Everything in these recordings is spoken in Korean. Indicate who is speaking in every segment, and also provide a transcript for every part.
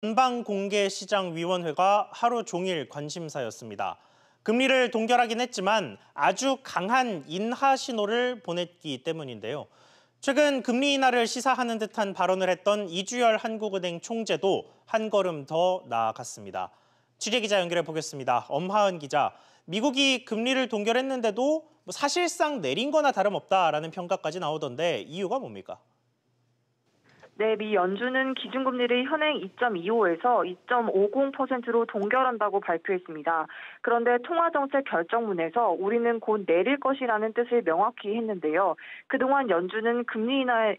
Speaker 1: 연방공개시장위원회가 하루 종일 관심사였습니다. 금리를 동결하긴 했지만 아주 강한 인하 신호를 보냈기 때문인데요. 최근 금리 인하를 시사하는 듯한 발언을 했던 이주열 한국은행 총재도 한 걸음 더 나아갔습니다. 취재기자 연결해 보겠습니다. 엄하은 기자, 미국이 금리를 동결했는데도 사실상 내린 거나 다름없다라는 평가까지 나오던데 이유가 뭡니까?
Speaker 2: 네, 미 연준은 기준금리를 현행 2.25에서 2.50%로 동결한다고 발표했습니다. 그런데 통화정책 결정문에서 우리는 곧 내릴 것이라는 뜻을 명확히 했는데요. 그동안 연준은 금리 인하에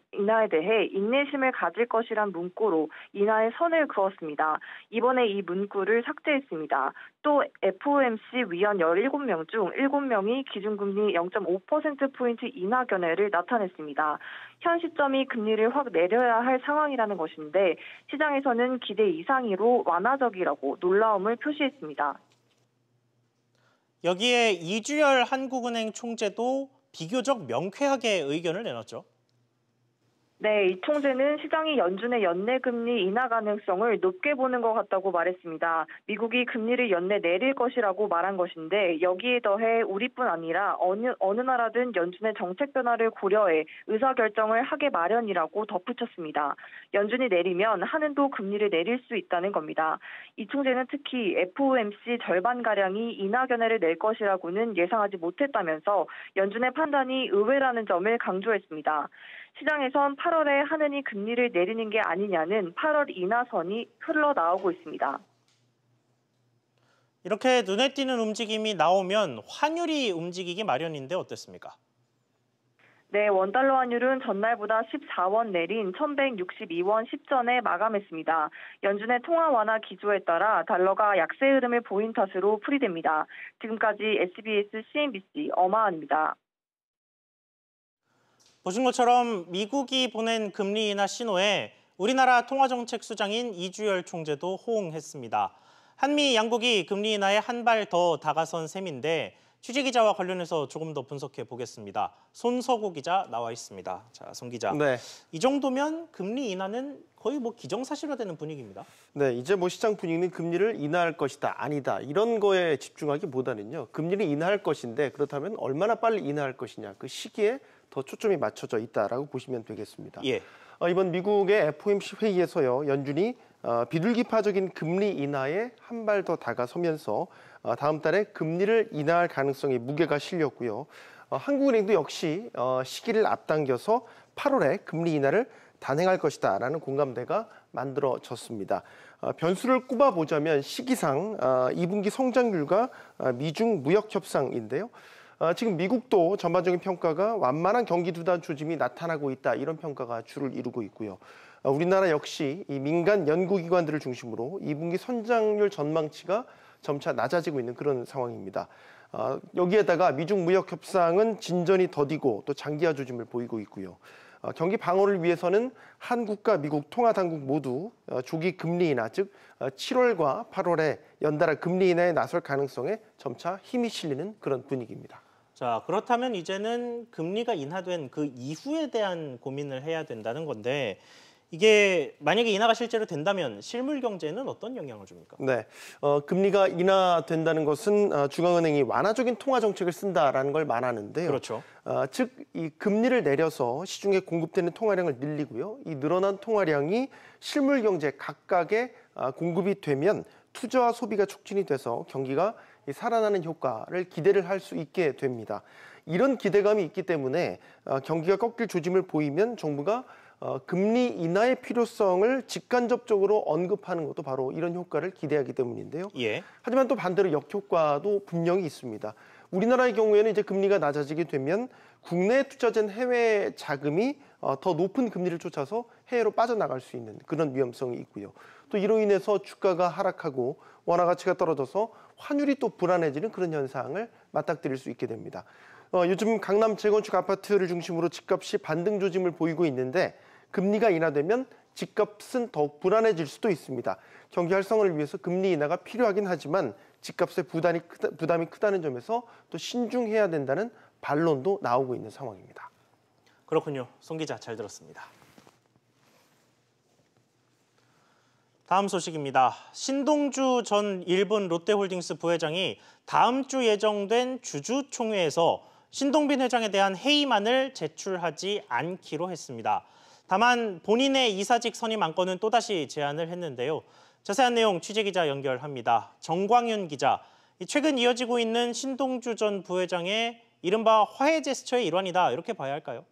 Speaker 2: 대해 인내심을 가질 것이란 문구로 인하에 선을 그었습니다. 이번에 이 문구를 삭제했습니다. 또 FOMC 위원 17명 중 7명이 기준금리 0.5%포인트 인하 견해를 나타냈습니다. 현 시점이 금리를 확 내려야 할 상황이라는 것인데 시장에서는 기대 이상으로 완화적이라고 놀라움을 표시했습니다.
Speaker 1: 여기에 이주열 한국은행 총재도 비교적 명쾌하게 의견을 내놨죠.
Speaker 2: 네, 이 총재는 시장이 연준의 연내 금리 인하 가능성을 높게 보는 것 같다고 말했습니다. 미국이 금리를 연내 내릴 것이라고 말한 것인데 여기에 더해 우리뿐 아니라 어느 나라든 연준의 정책 변화를 고려해 의사결정을 하게 마련이라고 덧붙였습니다. 연준이 내리면 한은도 금리를 내릴 수 있다는 겁니다. 이 총재는 특히 FOMC 절반가량이 인하 견해를 낼 것이라고는 예상하지 못했다면서 연준의 판단이 의외라는 점을 강조했습니다. 시장에선 8월에 한은이 금리를 내리는 게 아니냐는 8월 인하선이 흘러나오고 있습니다.
Speaker 1: 이렇게 눈에 띄는 움직임이 나오면 환율이 움직이기 마련인데 어땠습니까?
Speaker 2: 네, 원달러 환율은 전날보다 14원 내린 1162원 10전에 마감했습니다. 연준의 통화 완화 기조에 따라 달러가 약세 흐름을 보인 탓으로 풀이됩니다. 지금까지 SBS CNBC 엄하은입니다.
Speaker 1: 보신 것처럼 미국이 보낸 금리 인하 신호에 우리나라 통화정책수장인 이주열 총재도 호응했습니다. 한미 양국이 금리 인하에 한 발 더 다가선 셈인데 취재기자와 관련해서 조금 더 분석해 보겠습니다. 손석우 기자 나와 있습니다. 자, 손 기자.
Speaker 3: 네.
Speaker 1: 이 정도면 금리 인하는 거의 기정사실화되는 분위기입니다.
Speaker 3: 네, 이제 시장 분위기는 금리를 인하할 것이다, 아니다 이런 거에 집중하기보다는요. 금리를 인하할 것인데 그렇다면 얼마나 빨리 인하할 것이냐 그 시기에 더 초점이 맞춰져 있다라고 보시면 되겠습니다.
Speaker 1: 예.
Speaker 3: 이번 미국의 FOMC 회의에서요. 연준이 비둘기파적인 금리 인하에 한 발 더 다가서면서 다음 달에 금리를 인하할 가능성이 무게가 실렸고요. 한국은행도 역시 시기를 앞당겨서 8월에 금리 인하를 단행할 것이다라는 공감대가 만들어졌습니다. 변수를 꼽아보자면 시기상 2분기 성장률과 미중 무역 협상인데요. 지금 미국도 전반적인 평가가 완만한 경기 두단 조짐이 나타나고 있다 이런 평가가 주를 이루고 있고요. 우리나라 역시 이 민간 연구기관들을 중심으로 2분기 성장률 전망치가 점차 낮아지고 있는 그런 상황입니다. 여기에다가 미중 무역 협상은 진전이 더디고 또 장기화 조짐을 보이고 있고요. 경기 방어를 위해서는 한국과 미국 통화당국 모두 조기 금리 인하, 즉 7월과 8월에 연달아 금리 인하에 나설 가능성에 점차 힘이 실리는 그런 분위기입니다.
Speaker 1: 자, 그렇다면 이제는 금리가 인하된 그 이후에 대한 고민을 해야 된다는 건데 이게 만약에 인하가 실제로 된다면 실물 경제에는 어떤 영향을 줍니까?
Speaker 3: 네, 금리가 인하된다는 것은 중앙은행이 완화적인 통화 정책을 쓴다라는 걸 말하는데요.
Speaker 1: 그렇죠.
Speaker 3: 즉, 이 금리를 내려서 시중에 공급되는 통화량을 늘리고요. 이 늘어난 통화량이 실물 경제 각각에 공급이 되면 투자와 소비가 촉진이 돼서 경기가 살아나는 효과를 기대를 할 수 있게 됩니다. 이런 기대감이 있기 때문에 경기가 꺾일 조짐을 보이면 정부가 금리 인하의 필요성을 직간접적으로 언급하는 것도 바로 이런 효과를 기대하기 때문인데요.
Speaker 1: 예.
Speaker 3: 하지만 또 반대로 역효과도 분명히 있습니다. 우리나라의 경우에는 이제 금리가 낮아지게 되면 국내에 투자된 해외 자금이 더 높은 금리를 쫓아서 해외로 빠져나갈 수 있는 그런 위험성이 있고요. 또 이로 인해서 주가가 하락하고 원화 가치가 떨어져서 환율이 또 불안해지는 그런 현상을 맞닥뜨릴 수 있게 됩니다. 요즘 강남 재건축 아파트를 중심으로 집값이 반등 조짐을 보이고 있는데 금리가 인하되면 집값은 더욱 불안해질 수도 있습니다. 경기 활성화를 위해서 금리 인하가 필요하긴 하지만 집값의 부담이 크다는 점에서 또 신중해야 된다는 반론도 나오고 있는 상황입니다.
Speaker 1: 그렇군요. 송 기자 잘 들었습니다. 다음 소식입니다. 신동주 전 일본 롯데홀딩스 부회장이 다음 주 예정된 주주총회에서 신동빈 회장에 대한 해임안을 제출하지 않기로 했습니다. 다만 본인의 이사직 선임 안건은 또다시 제안을 했는데요. 자세한 내용 취재기자 연결합니다. 정광윤 기자, 최근 이어지고 있는 신동주 전 부회장의 이른바 화해 제스처의 일환이다, 이렇게 봐야 할까요?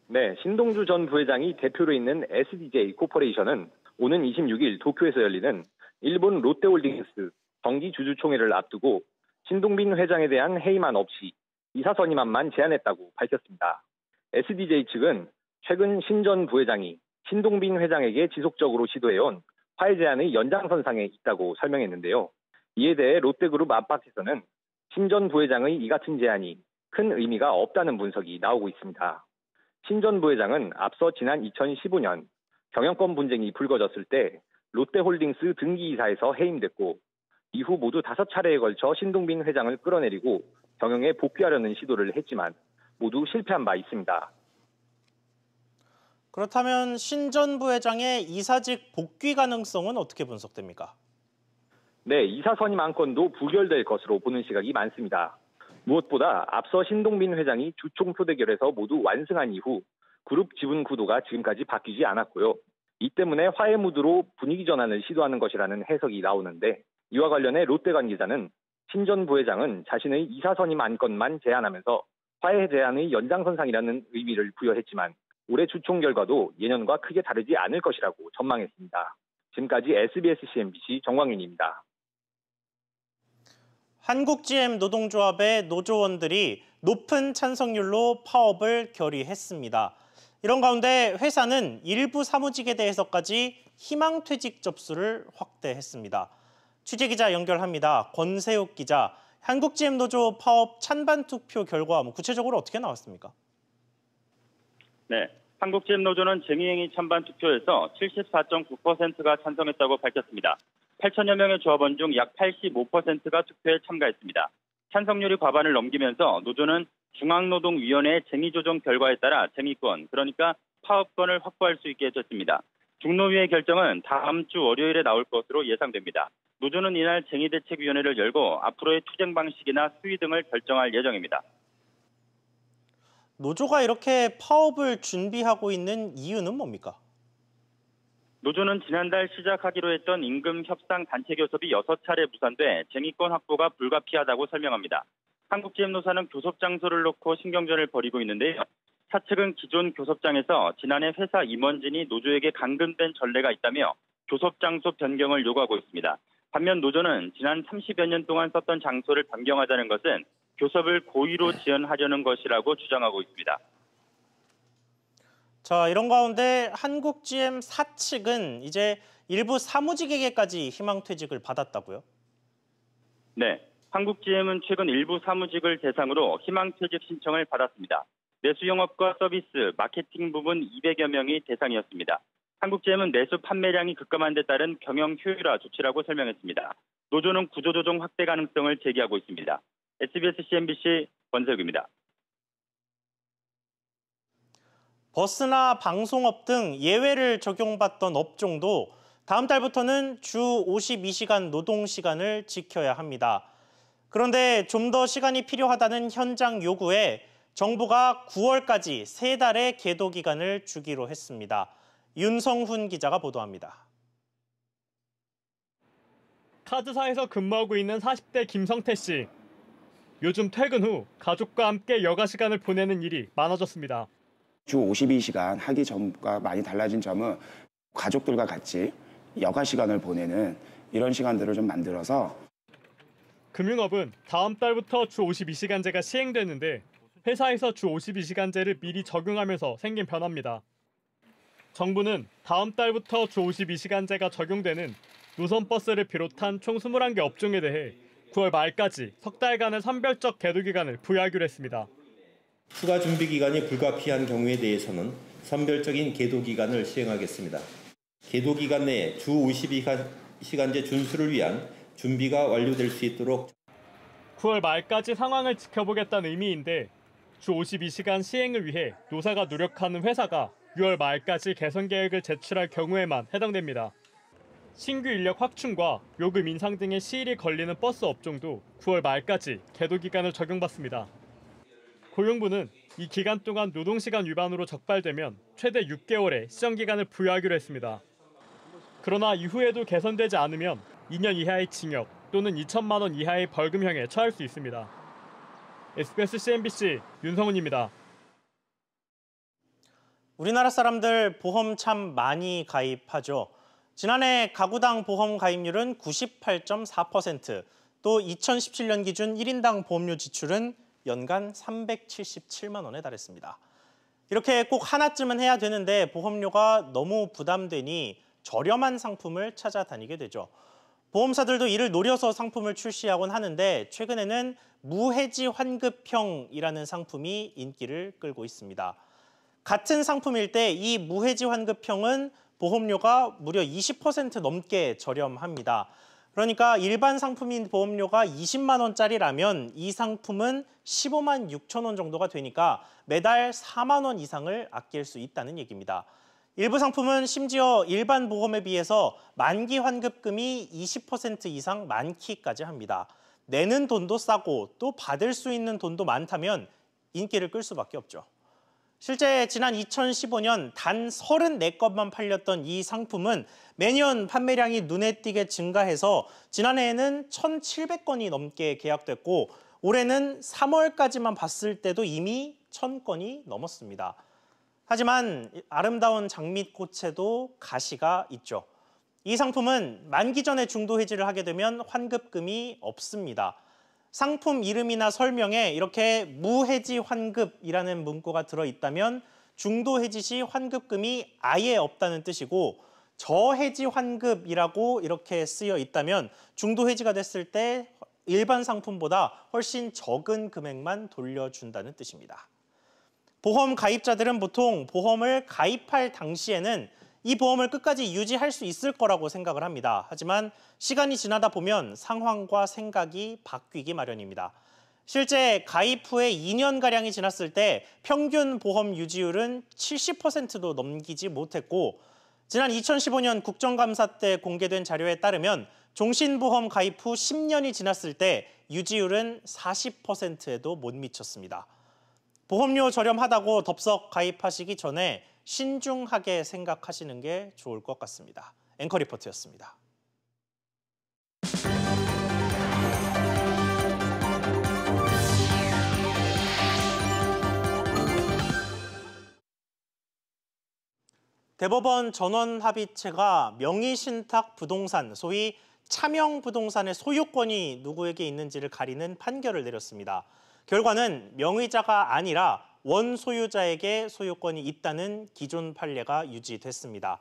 Speaker 4: 네, 신동주 전 부회장이 대표로 있는 SDJ 코퍼레이션은 오는 26일 도쿄에서 열리는 일본 롯데홀딩스 정기 주주총회를 앞두고 신동빈 회장에 대한 해임안 없이 이사 선임안만 제안했다고 밝혔습니다. SDJ 측은 최근 신 전 부회장이 신동빈 회장에게 지속적으로 시도해온 화해 제안의 연장선상에 있다고 설명했는데요. 이에 대해 롯데그룹 안팎에서는 신 전 부회장의 이 같은 제안이 큰 의미가 없다는 분석이 나오고 있습니다. 신 전 부회장은 앞서 지난 2015년 경영권 분쟁이 불거졌을 때 롯데홀딩스 등기이사에서 해임됐고 이후 모두 5차례에 걸쳐 신동빈 회장을 끌어내리고 경영에 복귀하려는 시도를 했지만 모두 실패한 바 있습니다.
Speaker 1: 그렇다면 신 전 부회장의 이사직 복귀 가능성은 어떻게 분석됩니까?
Speaker 4: 네, 이사 선임 안건도 부결될 것으로 보는 시각이 많습니다. 무엇보다 앞서 신동빈 회장이 주총표 대결에서 모두 완승한 이후 그룹 지분 구도가 지금까지 바뀌지 않았고요. 이 때문에 화해 무드로 분위기 전환을 시도하는 것이라는 해석이 나오는데 이와 관련해 롯데 관계자는 신 전 부회장은 자신의 이사 선임 안건만 제안하면서 화해 제안의 연장선상이라는 의미를 부여했지만 올해 주총 결과도 예년과 크게 다르지 않을 것이라고 전망했습니다. 지금까지 SBS CNBC 정광윤입니다.
Speaker 1: 한국-GM 노동조합의 노조원들이 높은 찬성률로 파업을 결의했습니다. 이런 가운데 회사는 일부 사무직에 대해서까지 희망퇴직 접수를 확대했습니다. 취재기자 연결합니다. 권세욱 기자, 한국-GM 노조 파업 찬반 투표 결과 구체적으로 어떻게 나왔습니까?
Speaker 5: 네, 한국-GM 노조는 쟁의행위 찬반 투표에서 74.9%가 찬성했다고 밝혔습니다. 8천여 명의 조합원 중 약 85%가 투표에 참가했습니다. 찬성률이 과반을 넘기면서 노조는 중앙노동위원회의 쟁의조정 결과에 따라 쟁의권, 그러니까 파업권을 확보할 수 있게 해줬습니다. 중노위의 결정은 다음 주 월요일에 나올 것으로 예상됩니다. 노조는 이날 쟁의대책위원회를 열고 앞으로의 투쟁 방식이나 수위 등을 결정할 예정입니다.
Speaker 1: 노조가 이렇게 파업을 준비하고 있는 이유는 뭡니까?
Speaker 5: 노조는 지난달 시작하기로 했던 임금 협상 단체 교섭이 6차례 무산돼 쟁의권 확보가 불가피하다고 설명합니다. 한국GM노사는 교섭 장소를 놓고 신경전을 벌이고 있는데요. 사측은 기존 교섭장에서 지난해 회사 임원진이 노조에게 감금된 전례가 있다며 교섭 장소 변경을 요구하고 있습니다. 반면 노조는 지난 30여 년 동안 썼던 장소를 변경하자는 것은 교섭을 고의로 지연하려는 것이라고 주장하고 있습니다.
Speaker 1: 자, 이런 가운데 한국GM 사측은 이제 일부 사무직에게까지 희망퇴직을 받았다고요?
Speaker 5: 네, 한국GM은 최근 일부 사무직을 대상으로 희망퇴직 신청을 받았습니다. 내수 영업과 서비스, 마케팅 부분 200여 명이 대상이었습니다. 한국GM은 내수 판매량이 급감한 데 따른 경영 효율화 조치라고 설명했습니다. 노조는 구조조정 확대 가능성을 제기하고 있습니다. SBS CNBC 권세욱입니다.
Speaker 1: 버스나 방송업 등 예외를 적용받던 업종도 다음 달부터는 주 52시간 노동 시간을 지켜야 합니다. 그런데 좀 더 시간이 필요하다는 현장 요구에 정부가 9월까지 3달의 계도 기간을 주기로 했습니다. 윤성훈 기자가 보도합니다.
Speaker 6: 카드사에서 근무하고 있는 40대 김성태 씨. 요즘 퇴근 후 가족과 함께 여가 시간을 보내는 일이 많아졌습니다.
Speaker 7: 주 52시간 하기 전과 많이 달라진 점은 가족들과 같이 여가 시간을 보내는 이런 시간들을 좀 만들어서
Speaker 6: 금융업은 다음 달부터 주 52시간제가 시행되는데 회사에서 주 52시간제를 미리 적용하면서 생긴 변화입니다. 정부는 다음 달부터 주 52시간제가 적용되는 노선버스를 비롯한 총 21개 업종에 대해 9월 말까지 석 달간의 선별적 계도 기간을 부여하기로 했습니다.
Speaker 8: 추가 준비 기간이 불가피한 경우에 대해서는 선별적인 계도 기간을 시행하겠습니다. 계도 기간 내에 주 52시간제 준수를 위한 준비가 완료될 수 있도록
Speaker 6: 9월 말까지 상황을 지켜보겠다는 의미인데 주 52시간 시행을 위해 노사가 노력하는 회사가 6월 말까지 개선 계획을 제출할 경우에만 해당됩니다. 신규 인력 확충과 요금 인상 등의 시일이 걸리는 버스 업종도 9월 말까지 계도 기간을 적용받습니다. 고용부는 이 기간 동안 노동시간 위반으로 적발되면 최대 6개월의 시정기간을 부여하기로 했습니다. 그러나 이후에도 개선되지 않으면 2년 이하의 징역 또는 2천만 원 이하의 벌금형에 처할 수 있습니다. SBS CNBC 윤성훈입니다.
Speaker 1: 우리나라 사람들 보험 참 많이 가입하죠. 지난해 가구당 보험 가입률은 98.4%, 또 2017년 기준 1인당 보험료 지출은 연간 377만 원에 달했습니다. 이렇게 꼭 하나쯤은 해야 되는데 보험료가 너무 부담되니 저렴한 상품을 찾아다니게 되죠. 보험사들도 이를 노려서 상품을 출시하곤 하는데 최근에는 무해지 환급형이라는 상품이 인기를 끌고 있습니다. 같은 상품일 때 이 무해지 환급형은 보험료가 무려 20% 넘게 저렴합니다. 그러니까 일반 상품인 보험료가 20만 원짜리라면 이 상품은 15만 6천 원 정도가 되니까 매달 4만 원 이상을 아낄 수 있다는 얘기입니다. 일부 상품은 심지어 일반 보험에 비해서 만기 환급금이 20% 이상 많기까지 합니다. 내는 돈도 싸고 또 받을 수 있는 돈도 많다면 인기를 끌 수밖에 없죠. 실제 지난 2015년 단 34건만 팔렸던 이 상품은 매년 판매량이 눈에 띄게 증가해서 지난해에는 1,700건이 넘게 계약됐고 올해는 3월까지만 봤을 때도 이미 1,000건이 넘었습니다. 하지만 아름다운 장미꽃에도 가시가 있죠. 이 상품은 만기 전에 중도 해지를 하게 되면 환급금이 없습니다. 상품 이름이나 설명에 이렇게 무해지 환급이라는 문구가 들어있다면 중도 해지 시 환급금이 아예 없다는 뜻이고 저해지 환급이라고 이렇게 쓰여 있다면 중도 해지가 됐을 때 일반 상품보다 훨씬 적은 금액만 돌려준다는 뜻입니다. 보험 가입자들은 보통 보험을 가입할 당시에는 이 보험을 끝까지 유지할 수 있을 거라고 생각을 합니다. 하지만 시간이 지나다 보면 상황과 생각이 바뀌기 마련입니다. 실제 가입 후에 2년가량이 지났을 때 평균 보험 유지율은 70%도 넘기지 못했고 지난 2015년 국정감사 때 공개된 자료에 따르면 종신보험 가입 후 10년이 지났을 때 유지율은 40%에도 못 미쳤습니다. 보험료 저렴하다고 덥석 가입하시기 전에 신중하게 생각하시는 게 좋을 것 같습니다. 앵커 리포트였습니다. 대법원 전원합의체가 명의신탁 부동산, 소위 차명부동산의 소유권이 누구에게 있는지를 가리는 판결을 내렸습니다. 결과는 명의자가 아니라 원소유자에게 소유권이 있다는 기존 판례가 유지됐습니다.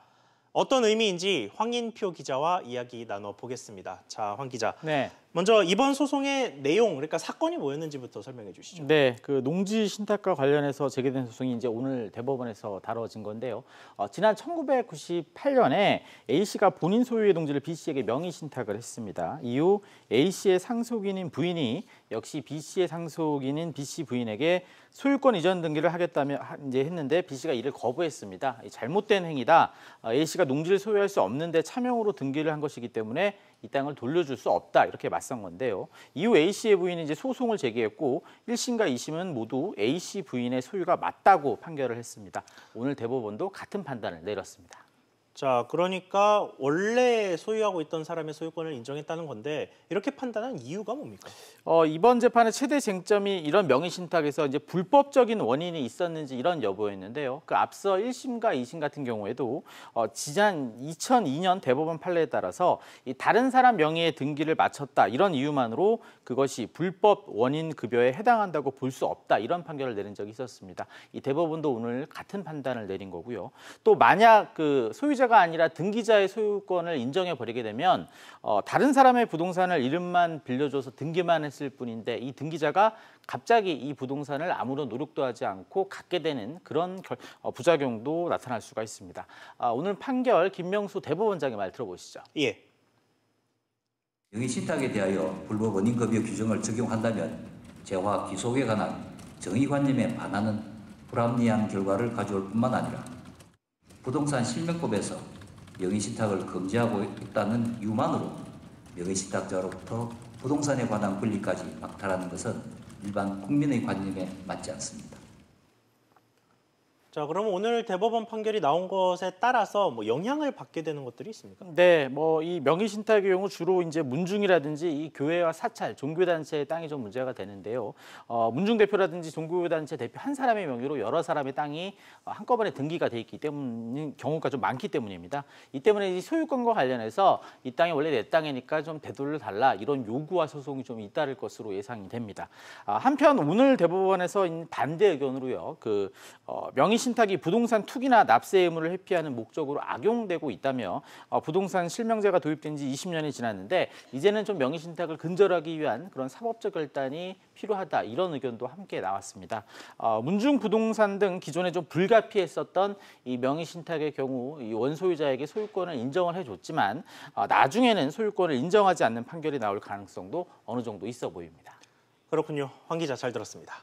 Speaker 1: 어떤 의미인지 황인표 기자와 이야기 나눠보겠습니다. 자, 황 기자.
Speaker 9: 네.
Speaker 1: 먼저 이번 소송의 내용, 그러니까 사건이 뭐였는지부터 설명해 주시죠.
Speaker 9: 네, 그 농지 신탁과 관련해서 제기된 소송이 이제 오늘 대법원에서 다뤄진 건데요. 지난 1998년에 A 씨가 본인 소유의 농지를 B 씨에게 명의 신탁을 했습니다. 이후 A 씨의 상속인인 부인이 역시 B 씨의 상속인인 B 씨 부인에게 소유권 이전 등기를 하겠다며 이제 했는데 B 씨가 이를 거부했습니다. 잘못된 행위다. A 씨가 농지를 소유할 수 없는데 차명으로 등기를 한 것이기 때문에 이 땅을 돌려줄 수 없다 이렇게 맞선 건데요. 이후 A 씨의 부인이 이제 소송을 제기했고 1심과 2심은 모두 A 씨 부인의 소유가 맞다고 판결을 했습니다. 오늘 대법원도 같은 판단을 내렸습니다.
Speaker 1: 자, 그러니까 원래 소유하고 있던 사람의 소유권을 인정했다는 건데 이렇게 판단한 이유가 뭡니까?
Speaker 9: 이번 재판의 최대 쟁점이 이런 명의신탁에서 이제 불법적인 원인이 있었는지 이런 여부였는데요. 그 앞서 1심과 2심 같은 경우에도 지난 2002년 대법원 판례에 따라서 이 다른 사람 명의의 등기를 마쳤다 이런 이유만으로 그것이 불법 원인 급여에 해당한다고 볼 수 없다 이런 판결을 내린 적이 있었습니다. 이 대법원도 오늘 같은 판단을 내린 거고요. 또 만약 그 소유자가 아니라 등기자의 소유권을 인정해 버리게 되면 다른 사람의 부동산을 이름만 빌려줘서 등기만 했을 뿐인데 이 등기자가 갑자기 이 부동산을 아무런 노력도 하지 않고 갖게 되는 그런 부작용도 나타날 수가 있습니다. 오늘 판결 김명수 대법원장의 말 들어보시죠.
Speaker 1: 예.
Speaker 10: 명의신탁에 대하여 불법 원인급여 규정을 적용한다면 재화 기속에 관한 정의관념에 반하는 불합리한 결과를 가져올 뿐만 아니라 부동산 실명법에서 명의신탁을 금지하고 있다는 이유만으로 명의신탁자로부터 부동산에 관한 권리까지 박탈하는 것은 일반 국민의 관념에 맞지 않습니다.
Speaker 1: 자, 그럼 오늘 대법원 판결이 나온 것에 따라서 영향을 받게 되는 것들이 있습니까?
Speaker 9: 네, 이 명의신탁의 경우 주로 이제 문중이라든지 이 교회와 사찰, 종교단체의 땅이 좀 문제가 되는데요. 문중 대표라든지 종교단체 대표 한 사람의 명의로 여러 사람의 땅이 한꺼번에 등기가 돼 있기 때문인 경우가 좀 많기 때문입니다. 이 때문에 이 소유권과 관련해서 이 땅이 원래 내 땅이니까 좀 되돌려 달라 이런 요구와 소송이 좀 잇따를 것으로 예상이 됩니다. 한편 오늘 대법원에서 반대 의견으로요, 명의신탁이 부동산 투기나 납세 의무를 회피하는 목적으로 악용되고 있다며 부동산 실명제가 도입된 지 20년이 지났는데 이제는 좀 명의신탁을 근절하기 위한 그런 사법적 결단이 필요하다 이런 의견도 함께 나왔습니다. 문중 부동산 등 기존에 좀 불가피했었던 이 명의신탁의 경우 이 원소유자에게 소유권을 인정을 해줬지만 나중에는 소유권을 인정하지 않는 판결이 나올 가능성도 어느 정도 있어 보입니다.
Speaker 1: 그렇군요. 황 기자 잘 들었습니다.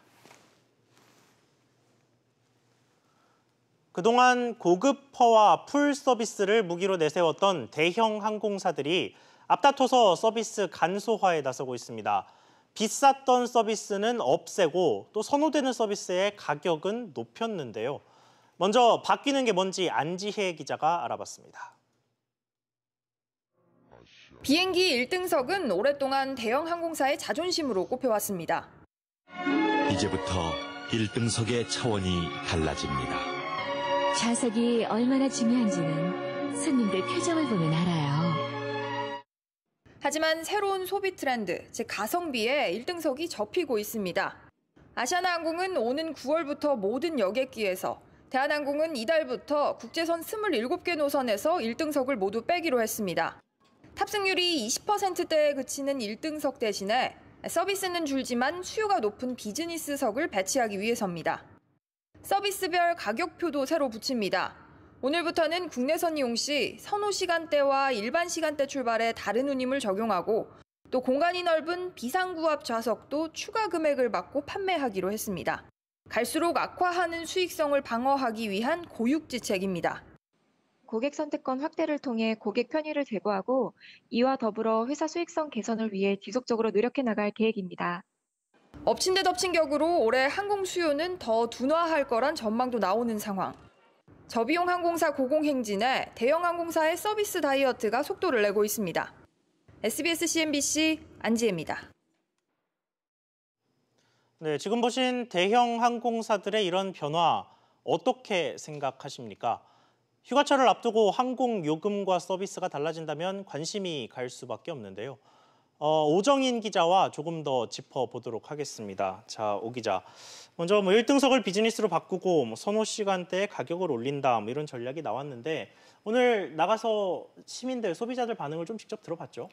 Speaker 1: 그동안 고급화와 풀 서비스를 무기로 내세웠던 대형 항공사들이 앞다퉈서 서비스 간소화에 나서고 있습니다. 비쌌던 서비스는 없애고 또 선호되는 서비스의 가격은 높였는데요. 먼저 바뀌는 게 뭔지 안지혜 기자가 알아봤습니다.
Speaker 11: 비행기 1등석은 오랫동안 대형 항공사의 자존심으로 꼽혀왔습니다.
Speaker 12: 이제부터 1등석의 차원이 달라집니다.
Speaker 13: 좌석이 얼마나 중요한지는 손님들 표정을 보면 알아요.
Speaker 11: 하지만 새로운 소비 트렌드, 즉 가성비에 1등석이 접히고 있습니다. 아시아나항공은 오는 9월부터 모든 여객기에서, 대한항공은 이달부터 국제선 27개 노선에서 1등석을 모두 빼기로 했습니다. 탑승률이 20%대에 그치는 1등석 대신에 서비스는 줄지만 수요가 높은 비즈니스석을 배치하기 위해서입니다. 서비스별 가격표도 새로 붙입니다. 오늘부터는 국내선 이용 시 선호 시간대와 일반 시간대 출발에 다른 운임을 적용하고 또 공간이 넓은 비상구합 좌석도 추가 금액을 받고 판매하기로 했습니다. 갈수록 악화하는 수익성을 방어하기 위한 고육지책입니다.
Speaker 14: 고객 선택권 확대를 통해 고객 편의를 제고하고 이와 더불어 회사 수익성 개선을 위해 지속적으로 노력해 나갈 계획입니다.
Speaker 11: 엎친 데 덮친 격으로 올해 항공 수요는 더 둔화할 거란 전망도 나오는 상황. 저비용 항공사 고공행진에 대형 항공사의 서비스 다이어트가 속도를 내고 있습니다. SBS CNBC 안지혜입니다.
Speaker 1: 네, 지금 보신 대형 항공사들의 이런 변화 어떻게 생각하십니까? 휴가철을 앞두고 항공 요금과 서비스가 달라진다면 관심이 갈 수밖에 없는데요. 오정인 기자와 조금 더 짚어보도록 하겠습니다. 자, 오 기자. 먼저 1등석을 비즈니스로 바꾸고 선호 시간대에 가격을 올린다 이런 전략이 나왔는데 오늘 나가서 시민들, 소비자들 반응을 좀 직접 들어봤죠?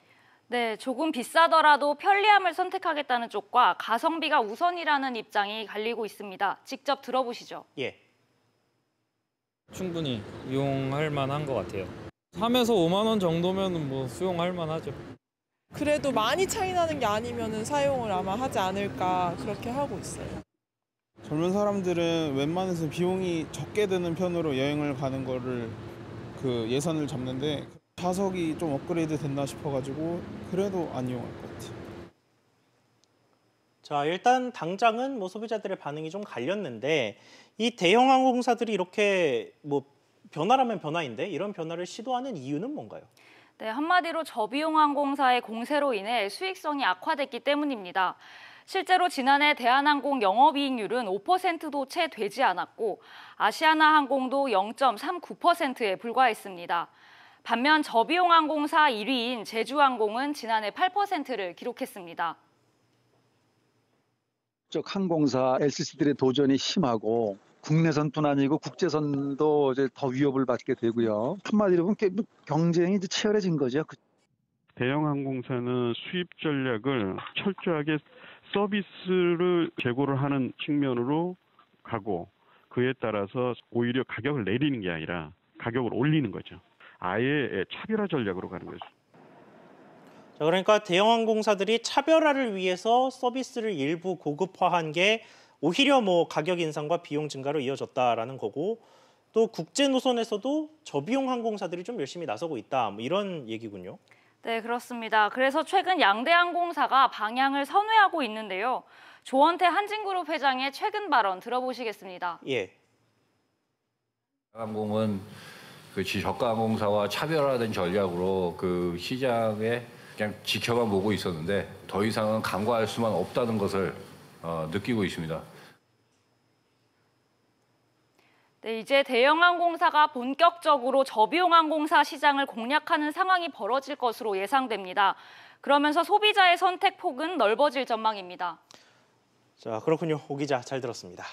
Speaker 15: 네, 조금 비싸더라도 편리함을 선택하겠다는 쪽과 가성비가 우선이라는 입장이 갈리고 있습니다. 직접 들어보시죠.
Speaker 1: 예.
Speaker 16: 충분히 이용할 만한 것 같아요. 3에서 5만 원 정도면 수용할 만하죠.
Speaker 17: 그래도 많이 차이 나는 게 아니면 사용을 아마 하지 않을까 그렇게 하고 있어요.
Speaker 18: 젊은 사람들은 웬만해서 비용이 적게 드는 편으로 여행을 가는 거를 예산을 잡는데 좌석이 좀 업그레이드 됐나 싶어가지고 그래도 안 이용할 것 같아요.
Speaker 1: 자, 일단 당장은 소비자들의 반응이 좀 갈렸는데 이 대형 항공사들이 이렇게 변화라면 변화인데 이런 변화를 시도하는 이유는 뭔가요?
Speaker 15: 네, 한마디로 저비용 항공사의 공세로 인해 수익성이 악화됐기 때문입니다. 실제로 지난해 대한항공 영업이익률은 5%도 채 되지 않았고 아시아나항공도 0.39%에 불과했습니다. 반면 저비용 항공사 1위인 제주항공은 지난해 8%를 기록했습니다.
Speaker 19: 쪽 항공사 LCC들의 도전이 심하고 국내선뿐 아니고 국제선도 이제 더 위협을 받게 되고요. 한마디로 보면 경쟁이 이제 치열해진 거죠.
Speaker 20: 대형 항공사는 수입 전략을 철저하게 서비스를 제고를 하는 측면으로 가고 그에 따라서 오히려 가격을 내리는 게 아니라 가격을 올리는 거죠. 아예 차별화 전략으로 가는 거죠.
Speaker 1: 자, 그러니까 대형 항공사들이 차별화를 위해서 서비스를 일부 고급화한 게 오히려 가격 인상과 비용 증가로 이어졌다라는 거고 또 국제 노선에서도 저비용 항공사들이 좀 열심히 나서고 있다. 뭐 이런 얘기군요.
Speaker 15: 네, 그렇습니다. 그래서 최근 양대 항공사가 방향을 선회하고 있는데요. 조원태 한진그룹 회장의 최근 발언 들어보시겠습니다.
Speaker 1: 예.
Speaker 21: 항공은 그 저가 항공사와 차별화된 전략으로 그 시장에 그냥 지켜만 보고 있었는데 더 이상은 간과할 수만 없다는 것을 느끼고 있습니다.
Speaker 15: 네, 이제 대형 항공사가 본격적으로 저비용 항공사 시장을 공략하는 상황이 벌어질 것으로 예상됩니다. 그러면서 소비자의 선택 폭은 넓어질 전망입니다.
Speaker 1: 자, 그렇군요. 오 기자 잘 들었습니다.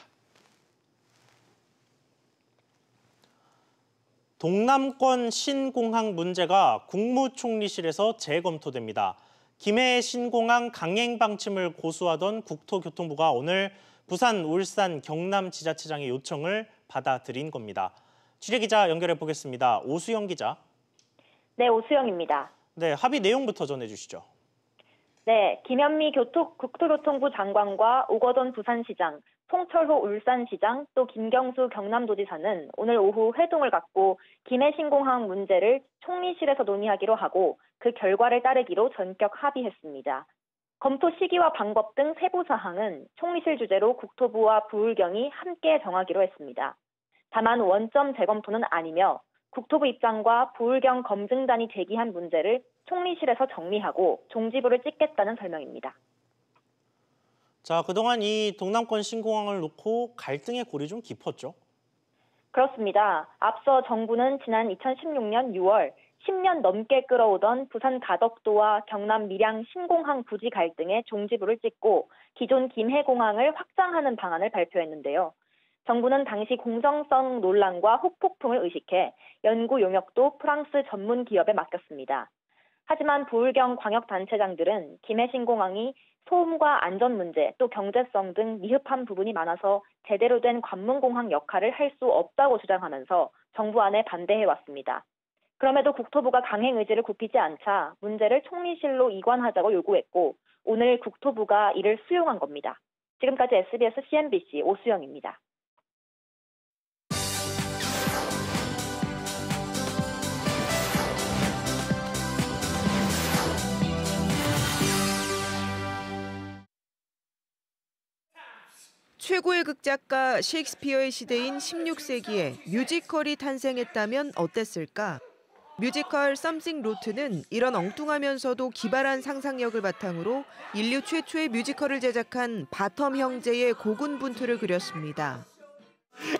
Speaker 1: 동남권 신공항 문제가 국무총리실에서 재검토됩니다. 김해 신공항 강행 방침을 고수하던 국토교통부가 오늘 부산, 울산, 경남 지자체장의 요청을 받아들인 겁니다. 취재기자 연결해 보겠습니다. 오수영 기자.
Speaker 22: 네, 오수영입니다.
Speaker 1: 네, 합의 내용부터 전해주시죠.
Speaker 22: 네, 김현미 국토교통부 장관과 오거돈 부산시장, 송철호 울산시장, 또 김경수 경남도지사는 오늘 오후 회동을 갖고 김해 신공항 문제를 총리실에서 논의하기로 하고 그 결과를 따르기로 전격 합의했습니다. 검토 시기와 방법 등 세부 사항은 총리실 주재로 국토부와 부울경이 함께 정하기로 했습니다. 다만 원점 재검토는 아니며 국토부 입장과 부울경 검증단이 제기한 문제를 총리실에서 정리하고 종지부를 찍겠다는 설명입니다.
Speaker 1: 자, 그동안 이 동남권 신공항을 놓고 갈등의 골이 좀 깊었죠?
Speaker 22: 그렇습니다. 앞서 정부는 지난 2016년 6월 10년 넘게 끌어오던 부산 가덕도와 경남 밀양 신공항 부지 갈등에 종지부를 찍고 기존 김해공항을 확장하는 방안을 발표했는데요. 정부는 당시 공정성 논란과 혹폭풍을 의식해 연구 용역도 프랑스 전문 기업에 맡겼습니다. 하지만 부울경 광역단체장들은 김해 신공항이 소음과 안전 문제, 또 경제성 등 미흡한 부분이 많아서 제대로 된 관문공항 역할을 할 수 없다고 주장하면서 정부안에 반대해왔습니다. 그럼에도 국토부가 강행 의지를 굽히지 않자 문제를 총리실로 이관하자고 요구했고 오늘 국토부가 이를 수용한 겁니다. 지금까지 SBS CNBC 오수영입니다.
Speaker 23: 최고의 극작가 셰익스피어의 시대인 16세기에 뮤지컬이 탄생했다면 어땠을까? 뮤지컬 Something Rotten은 이런 엉뚱하면서도 기발한 상상력을 바탕으로 인류 최초의 뮤지컬을 제작한 바텀 형제의 고군분투를 그렸습니다.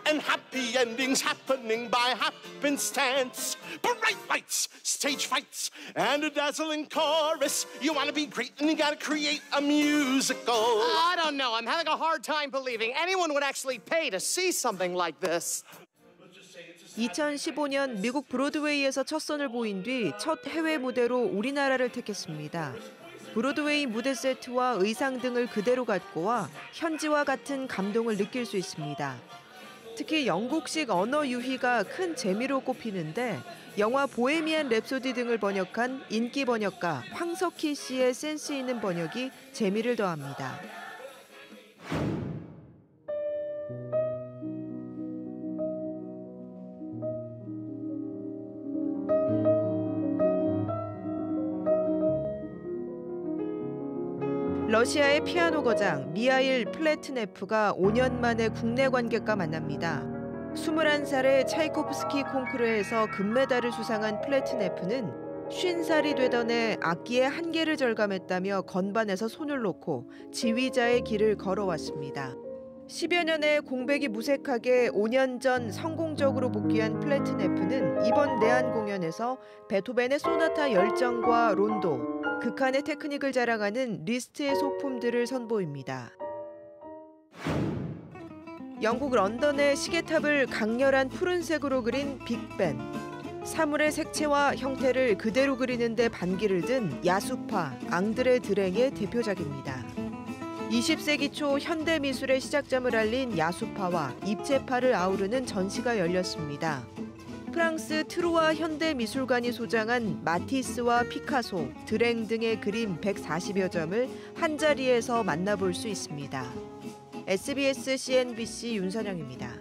Speaker 24: And happy endings happening by happenstance. Bright lights, stage fights, and a dazzling chorus. You want to be great and you got to create a musical.
Speaker 25: I don't know. I'm having a hard time believing anyone would actually pay to see something like this.
Speaker 23: 2015년 미국 브로드웨이에서 첫 선을 보인 뒤 첫 해외 무대로 우리나라를 택했습니다. 브로드웨이 무대 세트와 의상 등을 그대로 갖고 와 현지와 같은 감동을 느낄 수 있습니다. 특히 영국식 언어 유희가 큰 재미로 꼽히는데 영화 보헤미안 랩소디 등을 번역한 인기 번역가 황석희 씨의 센스 있는 번역이 재미를 더합니다. 러시아의 피아노 거장 미하일 플래트네프가 5년 만에 국내 관객과 만납니다. 21살의 차이코프스키 콩쿠르에서 금메달을 수상한 플래트네프는 50살이 되던 해 악기의 한계를 절감했다며 건반에서 손을 놓고 지휘자의 길을 걸어왔습니다. 10여 년의 공백이 무색하게 5년 전 성공적으로 복귀한 플래트네프는 이번 내한 공연에서 베토벤의 소나타 열정과 론도, 극한의 테크닉을 자랑하는 리스트의 소품들을 선보입니다. 영국 런던의 시계탑을 강렬한 푸른색으로 그린 빅벤. 사물의 색채와 형태를 그대로 그리는 데 반기를 든 야수파, 앙드레 드랭의 대표작입니다. 20세기 초 현대 미술의 시작점을 알린 야수파와 입체파를 아우르는 전시가 열렸습니다. 프랑스 트루아 현대미술관이 소장한 마티스와 피카소, 드랭 등의 그림 140여 점을 한자리에서 만나볼 수 있습니다. SBS CNBC 윤선영입니다.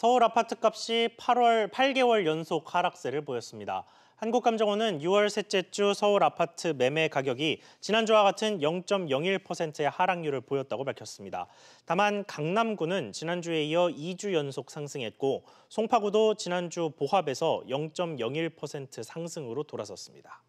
Speaker 1: 서울 아파트값이 8개월 연속 하락세를 보였습니다. 한국감정원은 6월 셋째 주 서울 아파트 매매 가격이 지난주와 같은 0.01%의 하락률을 보였다고 밝혔습니다. 다만 강남구는 지난주에 이어 2주 연속 상승했고 송파구도 지난주 보합에서 0.01% 상승으로 돌아섰습니다.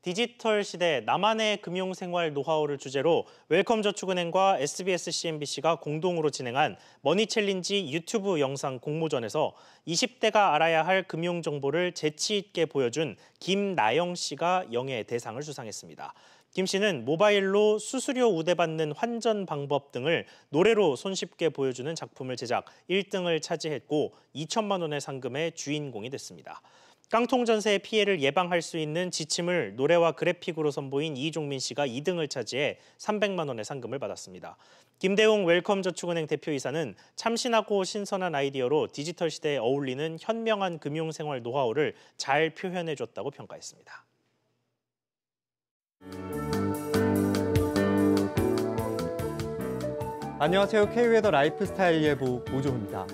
Speaker 1: 디지털 시대 나만의 금융생활 노하우를 주제로 웰컴저축은행과 SBS CNBC가 공동으로 진행한 머니챌린지 유튜브 영상 공모전에서 20대가 알아야 할 금융정보를 재치 있게 보여준 김나영 씨가 영예 대상을 수상했습니다. 김 씨는 모바일로 수수료 우대받는 환전 방법 등을 노래로 손쉽게 보여주는 작품을 제작 1등을 차지했고 2천만 원의 상금의 주인공이 됐습니다. 깡통 전세의 피해를 예방할 수 있는 지침을 노래와 그래픽으로 선보인 이종민 씨가 2등을 차지해 300만 원의 상금을 받았습니다. 김대웅 웰컴저축은행 대표이사는 참신하고 신선한 아이디어로 디지털 시대에 어울리는 현명한 금융생활 노하우를 잘 표현해줬다고 평가했습니다.
Speaker 2: 안녕하세요. K웨더 라이프스타일 예보 오종입니다.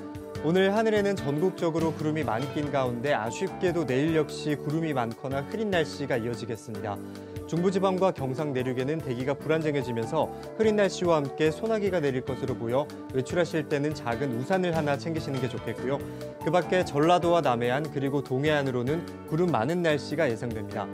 Speaker 2: 오늘 하늘에는 전국적으로 구름이 많이 낀 가운데 아쉽게도 내일 역시 구름이 많거나 흐린 날씨가 이어지겠습니다. 중부지방과 경상 내륙에는 대기가 불안정해지면서 흐린 날씨와 함께 소나기가 내릴 것으로 보여 외출하실 때는 작은 우산을 하나 챙기시는 게 좋겠고요. 그 밖에 전라도와 남해안 그리고 동해안으로는 구름 많은 날씨가 예상됩니다.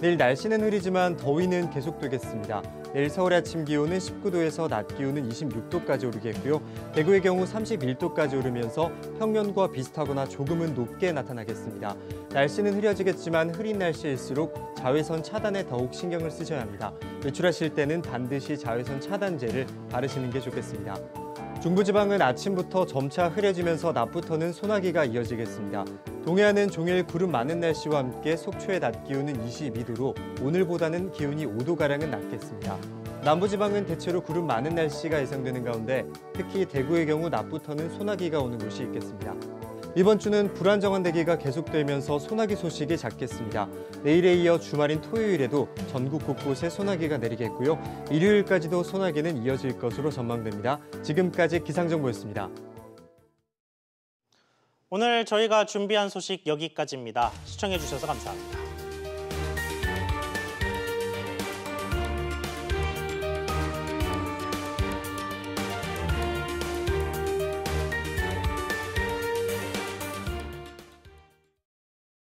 Speaker 2: 내일 날씨는 흐리지만 더위는 계속되겠습니다. 내일 서울 아침 기온은 19도에서 낮 기온은 26도까지 오르겠고요. 대구의 경우 31도까지 오르면서 평년과 비슷하거나 조금은 높게 나타나겠습니다. 날씨는 흐려지겠지만 흐린 날씨일수록 자외선 차단에 더욱 신경을 쓰셔야 합니다. 외출하실 때는 반드시 자외선 차단제를 바르시는 게 좋겠습니다. 중부지방은 아침부터 점차 흐려지면서 낮부터는 소나기가 이어지겠습니다. 동해안은 종일 구름 많은 날씨와 함께 속초의 낮 기온은 22도로 오늘보다는 기온이 5도가량은 낮겠습니다. 남부지방은 대체로 구름 많은 날씨가 예상되는 가운데 특히 대구의 경우 낮부터는 소나기가 오는 곳이 있겠습니다. 이번 주는 불안정한 대기가 계속되면서 소나기 소식이 잦겠습니다. 내일에 이어 주말인 토요일에도 전국 곳곳에 소나기가 내리겠고요. 일요일까지도 소나기는 이어질 것으로 전망됩니다. 지금까지 기상정보였습니다.
Speaker 1: 오늘 저희가 준비한 소식 여기까지입니다. 시청해주셔서 감사합니다.